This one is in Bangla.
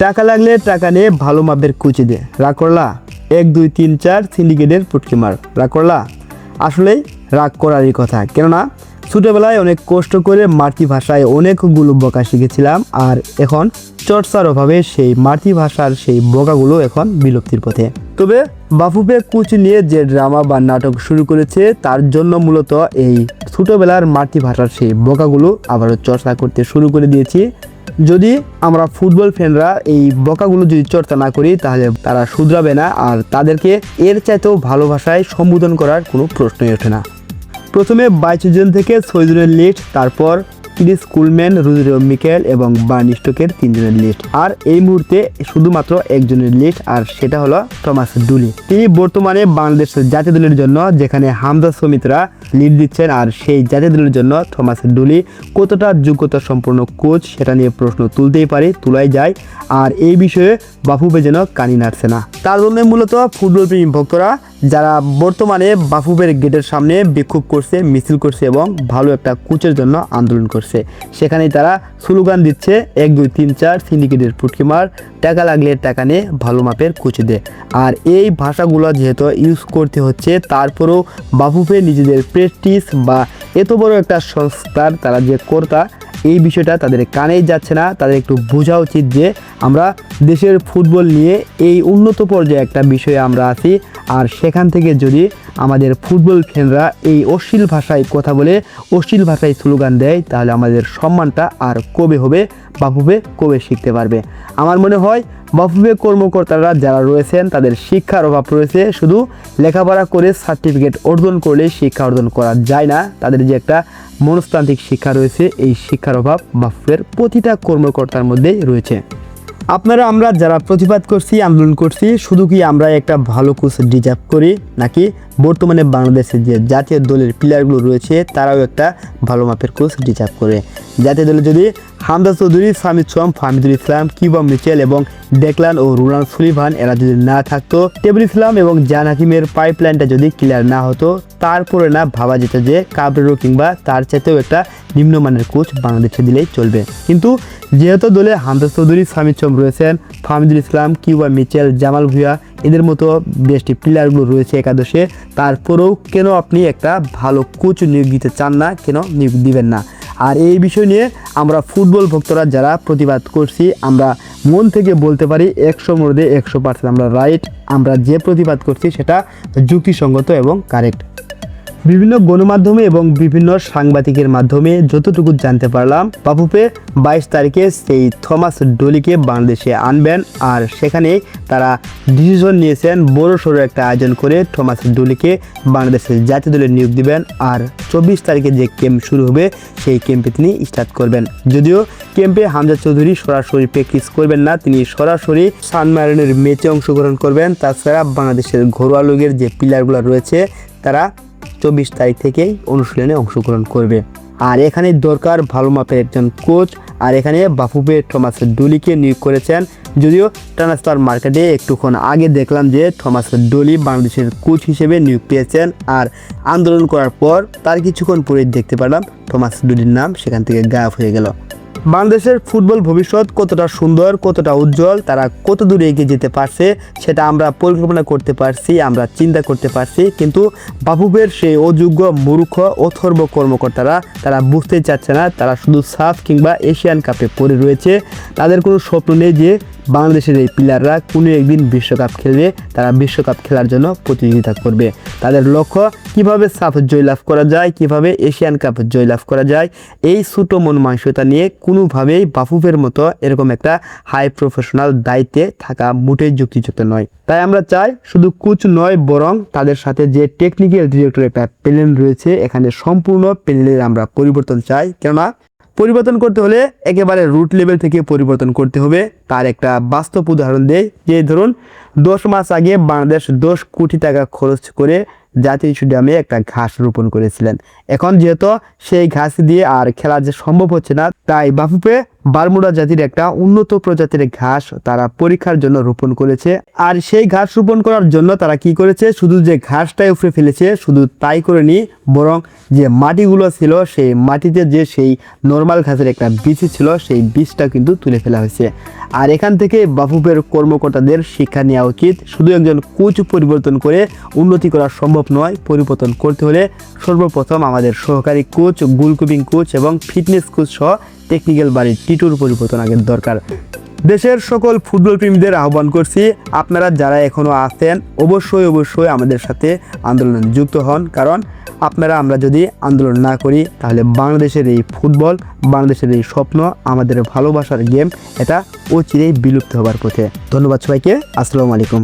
টাকা লাগলে টাকা নিয়ে ভালো মাপের কুচি দে, রাগ করলা? 1 2 3 4 সিন্ডিকেটের পুটকি মার, রাগ করলা? আসলেই রাগ করারই কথা, কেননা ছোটোবেলায় অনেক কষ্ট করে মাতৃভাষায় অনেকগুলো বকা শিখেছিলাম, আর এখন চর্চার অভাবে সেই মাতৃভাষার সেই বকাগুলো এখন বিলুপ্তির পথে। তবে বাফুফে কুচি নিয়ে যে ড্রামা বা নাটক শুরু করেছে তার জন্য মূলত এই ছোটোবেলার মাতৃভাষার সেই বকাগুলো আবারও চর্চা করতে শুরু করে দিয়েছি। যদি আমরা ফুটবল ফ্যানরা এই বকাগুলো যদি চর্চা না করি তাহলে তারা শুধরাবে না, আর তাদেরকে এর চাইতেও ভালো ভাষায় সম্বোধন করার কোনো প্রশ্নই ওঠে না। প্রথমে 22 জন থেকে 6 জনের লিস্ট, তারপর ক্রিস কুলম্যান, রুদিও মিকেল এবং বার্নি স্টোকের 3 জনের লিস্ট, আর এই মুহূর্তে শুধুমাত্র একজনের লিস্ট, আর সেটা হলো থমাস ডুলি। তিনি বর্তমানে বাংলাদেশের জাতীয় দলের জন্য, যেখানে হামজা সমিতরা লিড দিচ্ছেন, আর সেই জাতীয় দলের জন্য থমাস ডুলি কতটা যোগ্যতা সম্পন্ন কোচ সেটা নিয়ে প্রশ্ন তুলতেই পারে, তুলাই যায়। আর এই বিষয়ে বাফুফে যেন কানি নাড়ছে না। তার জন্য মূলত ফুটবল প্রেমী ভক্তরা যারা বর্তমানে বাফুফের গেটের সামনে বিক্ষোভ করছে, মিছিল করছে এবং ভালো একটা কোচের জন্য আন্দোলন করছে, সেখানেই তারা স্লোগান দিচ্ছে 1 2 3 4 সিন্ডিকেটের পুটকি মার, টাকা লাগলে টাকা নিয়ে ভালো মাপের কোচ দে। আর এই ভাষাগুলো যেহেতু ইউজ করতে হচ্ছে, তারপরেও বাফুফে নিজেদের প্রেস্টিজ বা এত বড় একটা সংস্থার তারা যে কর্তা, এই বিষয়টা তাদের কানেই যাচ্ছে না। তাদের একটু বোঝা উচিত যে আমরা দেশের ফুটবল নিয়ে এই উন্নত পর্যায়ে একটা বিষয়ে আমরা আছি, আর সেখান থেকে যদি আমাদের ফুটবল ফ্যানরা এই অশ্লীল ভাষায় কথা বলে, অশ্লীল ভাষায় স্লোগান দেয়, তাহলে আমাদের সম্মানটা আর কবে হবে, বাফুফে কবে শিখতে পারবে? আমার মনে হয় বাফুফে কর্মকর্তারা যারা রয়েছেন তাদের শিক্ষার অভাব রয়েছে। শুধু লেখাপড়া করে সার্টিফিকেট অর্জন করলে শিক্ষা অর্জন করা যায় না, তাদের যে একটা মনস্তান্ত্রিক শিক্ষা রয়েছে, এই শিক্ষার অভাব বাফুফের প্রতিটা কর্মকর্তার মধ্যেই রয়েছে। আপনারা আমরা যারা প্রতিবাদ করছি, আন্দোলন করছি, শুধু কি আমরা একটা ভালো কোচ ডিজার্ভ করি, নাকি বর্তমানে বাংলাদেশের যে জাতীয় দলের প্লেয়ারগুলো রয়েছে তারাও একটা ভালো মাপের কোচ ডিজার্ভ করে? জাতীয় দলে যদি হামজা চৌধুরী, সামিদ সোম, ফাহমিদুল ইসলাম, কিউবা মিচেল এবং ডেকলান ও রুনাল সুলিভান এরা যদি না থাকতো, টেবুল ইসলাম এবং জান হাকিমের পাইপলাইনটা যদি ক্লিয়ার না হতো, তারপরে না ভাবা যেত যে কাবরেরো কিংবা তার চাইতেও একটা নিম্নমানের কোচ বাংলাদেশে দিলেই চলবে। কিন্তু যেহেতু দলে হামজা চৌধুরী, সামিদ সোম রয়েছেন, ফাহমিদুল ইসলাম, কিউবা মিচেল, জামাল ভুঁইয়া এদের মতো বেশটি প্লেয়ারগুলো রয়েছে একাদশে, তারপরেও কেন আপনি একটা ভালো কোচ নিয়োগ দিতে চান না, কেন নিয়োগ দিবেন না? আর এই বিষয় নিয়ে আমরা ফুটবল ভক্তরা যারা প্রতিবাদ করছি, আমরা মন থেকে বলতে পারি 100 মধ্যে 100% আমরা রাইট। আমরা যে প্রতিবাদ করছি সেটা যুক্তিসঙ্গত এবং কারেক্ট। বিভিন্ন গণমাধ্যমে এবং বিভিন্ন সাংবাদিকের মাধ্যমে যতটুকু জানতে পারলাম, বাফুফে 22 তারিখে সেই থমাস ডুলিকে বাংলাদেশে আনবেন, আর সেখানে তারা ডিসিশন নিয়েছেন বড় সড়ো একটা আয়োজন করে থমাস ডুলিকে বাংলাদেশের জাতীয় দলে নিয়োগ দিবেন। আর 24 তারিখে যে ক্যাম্প শুরু হবে সেই ক্যাম্পে তিনি স্টার্ট করবেন। যদিও ক্যাম্পে হামজা চৌধুরী সরাসরি প্র্যাকটিস করবেন না, তিনি সরাসরি সান মারিনোর ম্যাচে অংশগ্রহণ করবেন। তাছাড়া বাংলাদেশের ঘরোয়া লিগের যে প্লেয়ারগুলো রয়েছে তারা 24 তারিখ থেকেই অনুশীলনে অংশগ্রহণ করবে। আর এখানে দরকার ভালো মাপের একজন কোচ, আর এখানে বাফুফে থমাস ডুলিকে নিয়োগ করেছেন। যদিও ট্রান্সফার মার্কেটে একটুক্ষণ আগে দেখলাম যে থমাস ডুলি বাংলাদেশের কোচ হিসেবে নিয়োগ পেয়েছেন, আর আন্দোলন করার পর তার কিছুক্ষণ পরে দেখতে পেলাম থমাস ডুলির নাম সেখান থেকে গায়েব হয়ে গেল। বাংলাদেশের ফুটবল ভবিষ্যৎ কতটা সুন্দর, কতটা উজ্জ্বল, তারা কত দূরে এগিয়ে যেতে পারছে সেটা আমরা পরিকল্পনা করতে পারছি, আমরা চিন্তা করতে পারছি। কিন্তু বাফুফের সেই অযোগ্য, মূর্খ, অথর্ব কর্মকর্তারা তারা বুঝতেই চাচ্ছে না। তারা শুধু সাফ কিংবা এশিয়ান কাপে পড়ে রয়েছে। তাদের কোনো স্বপ্ন নেই যে বাংলাদেশের এই প্লেয়াররা কোনো একদিন বিশ্বকাপ খেলবে, তারা বিশ্বকাপ খেলার জন্য প্রতিযোগিতা করবে। তাদের লক্ষ্য কিভাবে সাফ জয়লাভ করা যায়, কিভাবে এশিয়ান কাপ জয়লাভ করা যায়। এই ছোট মন মানসিকতা নিয়ে কোনোভাবেই বাফুফের মতো এরকম একটা হাই প্রফেশনাল দায়িত্বে থাকা মোটেই যুক্তিযুক্ত নয়। তাই আমরা চাই শুধু কোচ নয়, বরং তাদের সাথে যে টেকনিক্যাল ডিরেক্টর একটা প্যানেল রয়েছে, এখানে সম্পূর্ণ প্যানেলের আমরা পরিবর্তন চাই। কেননা পরিবর্তন করতে হলে একেবারে রুট লেভেল থেকে পরিবর্তন করতে হবে। তার একটা বাস্তব উদাহরণ দেয়, যে ধরুন 10 মাস আগে বাংলাদেশ 10 কোটি টাকা খরচ করে জাতীয় স্টেডিয়ামে একটা ঘাস রোপণ করেছিলেন। এখন যেহেতু সেই ঘাস দিয়ে আর খেলা যে সম্ভব হচ্ছে না, তাই বাফুফে বারমুডা জাতির একটা উন্নত প্রজাতির ঘাস তারা পরীক্ষার জন্য রোপণ করেছে। আর সেই ঘাস রোপণ করার জন্য তারা কি করেছে, শুধু যে ঘাসটাই উপড়ে ফেলেছে শুধু তাই করেনি, বরং যে মাটিগুলো ছিল সেই মাটিতে যে সেই নর্মাল ঘাসের একটা বীজ ছিল সেই বীজটা কিন্তু তুলে ফেলা হয়েছে। আর এখান থেকে বাফুফের কর্মকর্তাদের শিক্ষা নেওয়া উচিত। শুধু একজন কোচ পরিবর্তন করে উন্নতি করা সম্ভব নয়, পরিবর্তন করতে হলে সর্বপ্রথম আমাদের সহকারী কোচ, গোলকিপিং কোচ এবং ফিটনেস কোচ সহ টেকনিক্যাল বাড়ির টিটুর পরিবর্তন আগের দরকার। দেশের সকল ফুটবল প্রেমীদের আহ্বান করছি, আপনারা যারা এখনও আছেন অবশ্যই আমাদের সাথে আন্দোলনে যুক্ত হন। কারণ আমরা যদি আন্দোলন না করি তাহলে বাংলাদেশের এই ফুটবল, বাংলাদেশের এই স্বপ্ন, আমাদের ভালোবাসার গেম, এটা অচিরেই বিলুপ্ত হবার পথে। ধন্যবাদ সবাইকে। আসসালামু আলাইকুম।